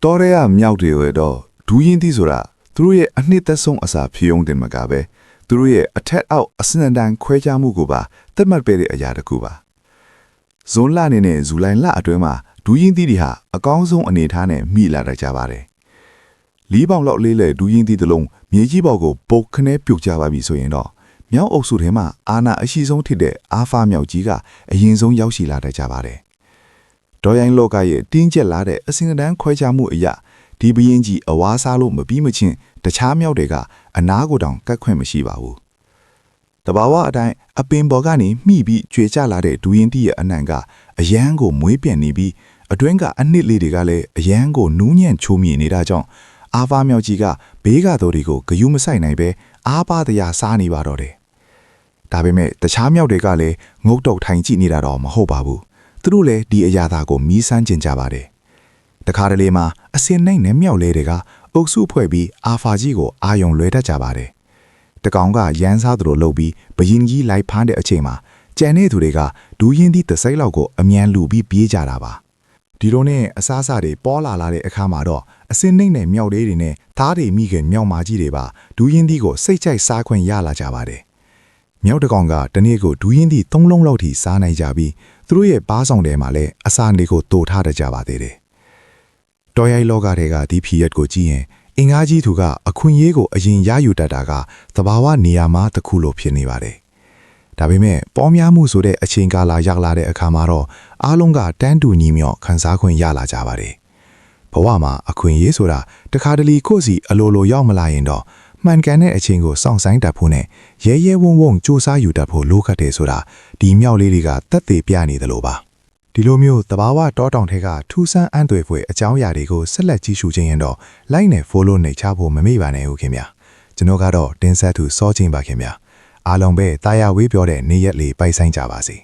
တော်ရဲကမြောက်တွေတော့ဒူးရင်သီးဆိုတာသူတို့ရဲ့အနှစ်သက်ဆုံးအစာဖြစ်ုံတင်မှာကပဲသူတို့ရဲ့အထက်အောက်အစနတန်ခွဲခြားမှုကိုပါသတ်မှတ်ပေးတဲ့အရာတစ်ခုပါဇွန်လအနေနဲ့ဇူလိုင်လအတွင်းမှာဒူးရင်သီးတွေဟာအကောင်းဆုံးအနေအထားနဲ့မိလာတတ်ကြပါတယ်လီးပေါင်လောက်လေးလေဒူးရင်သီးတစ်လုံးမြေကြီးပေါ်ကိုပုတ်ခနဲပြုတ်ကြပါပြီဆိုရင်တော့မြောက်အုပ်စုထဲမှာအာနာအရှိဆုံးဖြစ်တဲ့အာဖာမြောက်ကြီးကအရင်ဆုံးရောက်ရှိလာတတ်ကြပါတယ်ဒေါ်ရိုင်းလောကရဲ့တင်းကျပ်လာတဲ့အစင်တန်းခွဲခြားမှုအရာဒီဘရင်ကြီးအဝါစားလို့မပြီးမချင်းတခြားမြောက်တွေကအနာကိုတောင်ကတ်ခွင့်မရှိပါဘူးတဘာဝအတိုင်းအပင်ပေါ်ကနေမှီပြီးကျွေကျလာတဲ့ဒူရင်တီရဲ့အနံကအယမ်းကိုမွေးပြန်နေပြီးအတွင်းကအနှစ်လေးတွေကလည်းအယမ်းကိုနူးညံ့ချိုးမြင်နေတာကြောင့်အာဖာမြောက်ကြီးကဘေးကတော်တွေကိုဂယုမဆိုင်နိုင်ပဲအားပါတရားစားနေပါတော့တယ်ဒါပေမဲ့တခြားမြောက်တွေကလည်းငုတ်တုတ်ထိုင်ကြည့်နေတာတော့မဟုတ်ပါဘူးသူတို့လည်းဒီအရာသာကိုမီးစမ်းကျင်ကြပါတယ်တခါတလေမှာအစင်နှိမ့်နဲ့မြောက်လေးတွေကအုပ်စုဖွဲ့ပြီးအာဖာကြီးကိုအာယုံလွဲတတ်ကြပါတယ်တကောင်ကရမ်းစားသူတို့လှုပ်ပြီးဘယင်ကြီးလိုက်ဖမ်းတဲ့အချိန်မှာကြံတဲ့သူတွေကဒူးရင်သီးသစိမ့်လောက်ကိုအမြန်လူပြီးပြေးကြတာပါဒီလိုနဲ့အစားအစာတွေပေါ်လာတဲ့အခါမှာတော့အစင်နှိမ့်နဲ့မြောက်လေးတွေနဲ့သားတွေမိခင်မြောက်မာကြီးတွေပါဒူးရင်သီးကိုစိတ်ကြိုက်စားခွင့်ရလာကြပါတယ်မြောက်တကောင်ကတနေ့ကိုဒူးရင်သီး3လုံးလောက်ထိစားနိုင်ကြပြီးသူတို့ရဲ့ပါးဆောင်ထဲမှာလည်းအစာတွေကိုတိုးထားတတ်ကြပါသေးတယ်တော်ရိုင်းလောကတွေကဒီဖြစ်ရက်ကိုကြည့်ရင်အင်္ဂါကြီးသူကအခွင့်အရေးကိုအရင်ရယူတတ်တာကသဘာဝနေရာမှာတစ်ခုလိုဖြစ်နေပါတယ်ဒါပေမဲ့ပေါများမှုဆိုတဲ့အချိန်ကာလရောက်လာတဲ့အခါမှာတော့အားလုံးကတန်းတူညီမြော့ခံစားခွင့်ရလာကြပါတယ်ဘဝမှာအခွင့်အရေးဆိုတာတခါတလေကိုယ့်စီအလိုလိုရောက်မလာရင်တော့မှန်ကန်တဲ့အချိန်ကိုစောင့်ဆိုင်တတ်ဖို့နဲ့ရဲရဲဝံ့ဝံ့စူးစမ်းယူတတ်ဖို့လိုခတ်တယ်ဆိုတာဒီမြောက်လေးတွေကသက်သေပြနေတယ်လို့ပါဒီလိုမျိုးတဘာဝတောတောင်ထဲကထူးဆန်းအံ့သွေဖွယ်အကြောင်းအရာတွေကိုဆက်လက်ကြည့်ရှုခြင်းရင်တော့ like နဲ့ follow နဲ့ချဖို့မမေ့ပါနဲ့ဦးခင်ဗျာကျွန်တော်ကတော့တင်ဆက်သူစောချင်းပါခင်ဗျာအားလုံးပဲတာယာဝေးပြောတဲ့နေ့ရက်လေးပိုက်ဆိုင်ကြပါစေ